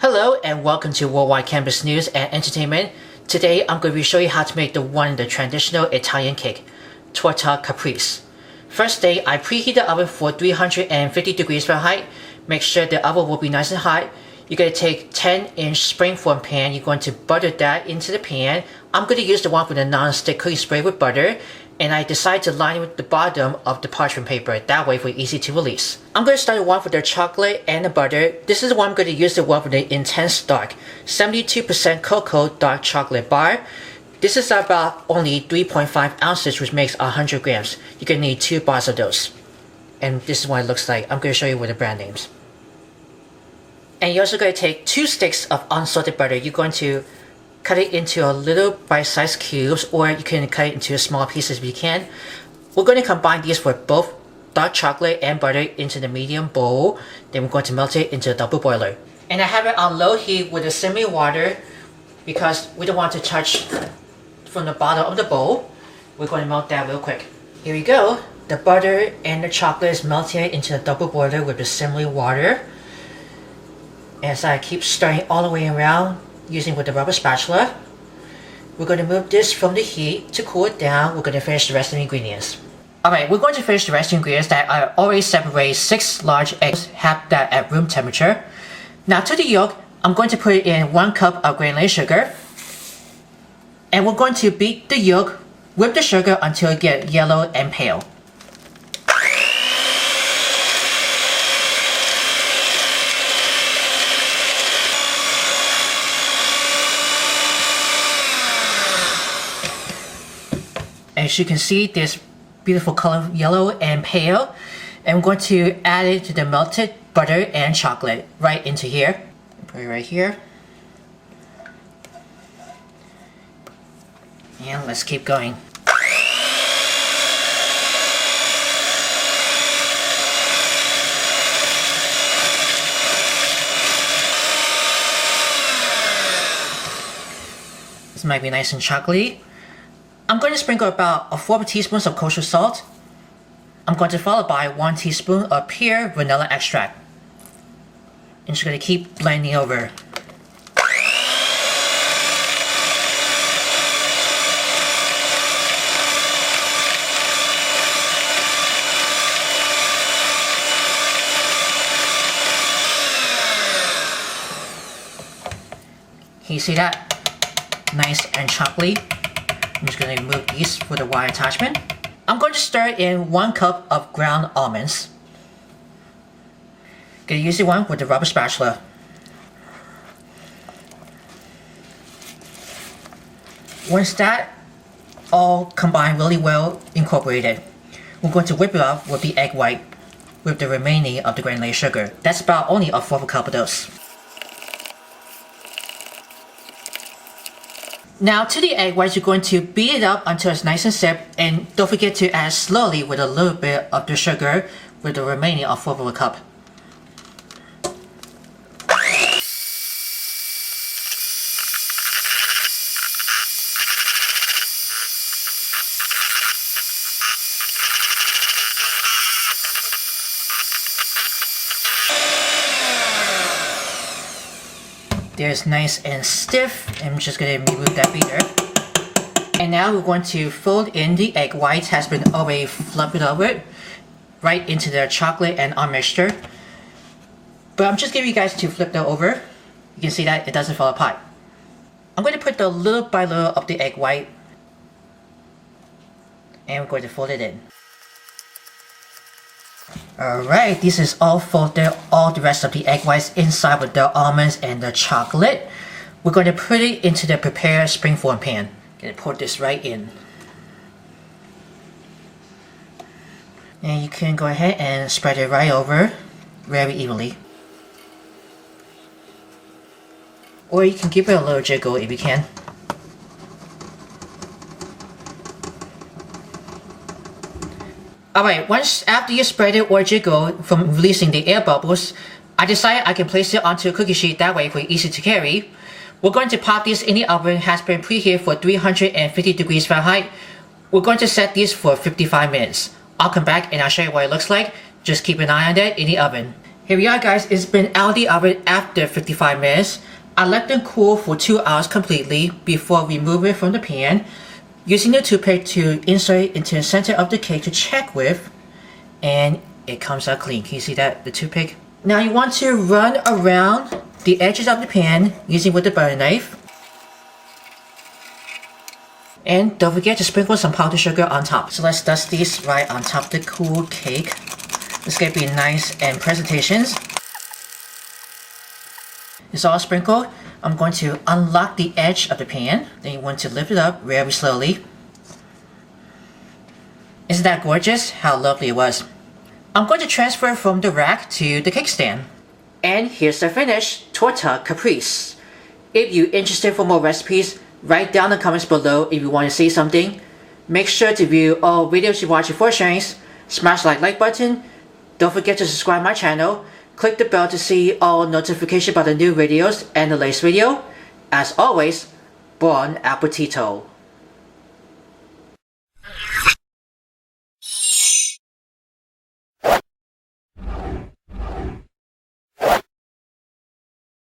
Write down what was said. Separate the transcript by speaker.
Speaker 1: Hello and welcome to Worldwide Campus News and Entertainment. Today I'm going to show you how to make the traditional Italian cake, Torta Caprese. First day, I preheat the oven for 350 degrees Fahrenheit. Make sure the oven will be nice and hot. You're going to take 10-inch springform pan. You're going to butter that into the pan. I'm going to use the one with the non-stick cookie spray with butter. And I decided to line with the bottom of the parchment paper. That way for easy to release. I'm going to start the one with the chocolate and the butter. This is the one I'm going to use, the one with the Intense Dark 72% Cocoa Dark Chocolate bar. This is about only 3.5 ounces, which makes 100 grams. You're going to need 2 bars of those. And this is what it looks like. I'm going to show you with the brand names. And you're also going to take 2 sticks of unsalted butter. You're going to cut it into a little bite-sized cubes, or you can cut it into small pieces if you can. We're going to combine these for both dark chocolate and butter into the medium bowl. Then we're going to melt it into a double boiler. And I have it on low heat with a simmering water because we don't want to touch from the bottom of the bowl. We're going to melt that real quick. Here we go. The butter and the chocolate is melted into the double boiler with the simmering water. As I keep stirring all the way around, using with the rubber spatula. We're going to move this from the heat to cool it down. We're going to finish the rest of the ingredients. Alright, we're going to finish the rest of the ingredients that I already separated 6 large eggs, have that at room temperature. Now to the yolk, I'm going to put in 1 cup of granulated sugar. And we're going to beat the yolk with the sugar until it gets yellow and pale. As you can see, this beautiful color, yellow and pale. And I'm going to add it to the melted butter and chocolate right into here. Put it right here. And let's keep going. This might be nice and chocolatey. I'm going to sprinkle about 4 teaspoons of kosher salt. I'm going to follow by 1 teaspoon of pure vanilla extract. And just going to keep blending over. Can you see that? Nice and chocolatey. I'm just going to remove these for the wire attachment. I'm going to stir in 1 cup of ground almonds. Going to use the one with the rubber spatula. Once that all combined really well incorporated, we're going to whip it up with the egg white with the remaining of the granulated sugar. That's about only 1/4 cup of those. Now to the egg whites, you're going to beat it up until it's nice and stiff, and don't forget to add slowly with a little bit of the sugar with the remaining of 1/4 cup. There's nice and stiff. I'm just going to remove that beater. And now we're going to fold in the egg whites, has been already fluffed over right into the chocolate and almond mixture. But I'm just giving you guys to flip that over. You can see that it doesn't fall apart. I'm going to put the little by little of the egg white, and we're going to fold it in. Alright, this is all folded, all the rest of the egg whites inside with the almonds and the chocolate. We're going to put it into the prepared springform pan. Gonna pour this right in. And you can go ahead and spread it right over very evenly. Or you can give it a little jiggle if you can. Alright, once after you spread it or jiggle from releasing the air bubbles, I decided I can place it onto a cookie sheet, that way for easy to carry. We're going to pop this in the oven, has been preheated for 350 degrees Fahrenheit. We're going to set these for 55 minutes. I'll come back and I'll show you what it looks like. Just keep an eye on that in the oven. Here we are, guys. It's been out of the oven after 55 minutes. I let them cool for 2 hours completely before remove it from the pan. Using the toothpick to insert it into the center of the cake to check with, and it comes out clean. Can you see that, the toothpick? Now you want to run around the edges of the pan using with the butter knife. And don't forget to sprinkle some powdered sugar on top. So let's dust these right on top of the cool cake. It's gonna be nice and presentations. It's all sprinkled. I'm going to unlock the edge of the pan. Then you want to lift it up very slowly. Isn't that gorgeous? How lovely it was. I'm going to transfer from the rack to the cake stand. And here's the finish, Torta Caprese. If you're interested for more recipes, write down in the comments below if you want to see something. Make sure to view all videos you watch before sharing. Smash the like button. Don't forget to subscribe my channel. Click the bell to see all notifications about the new videos and the latest video. As always, buon appetito!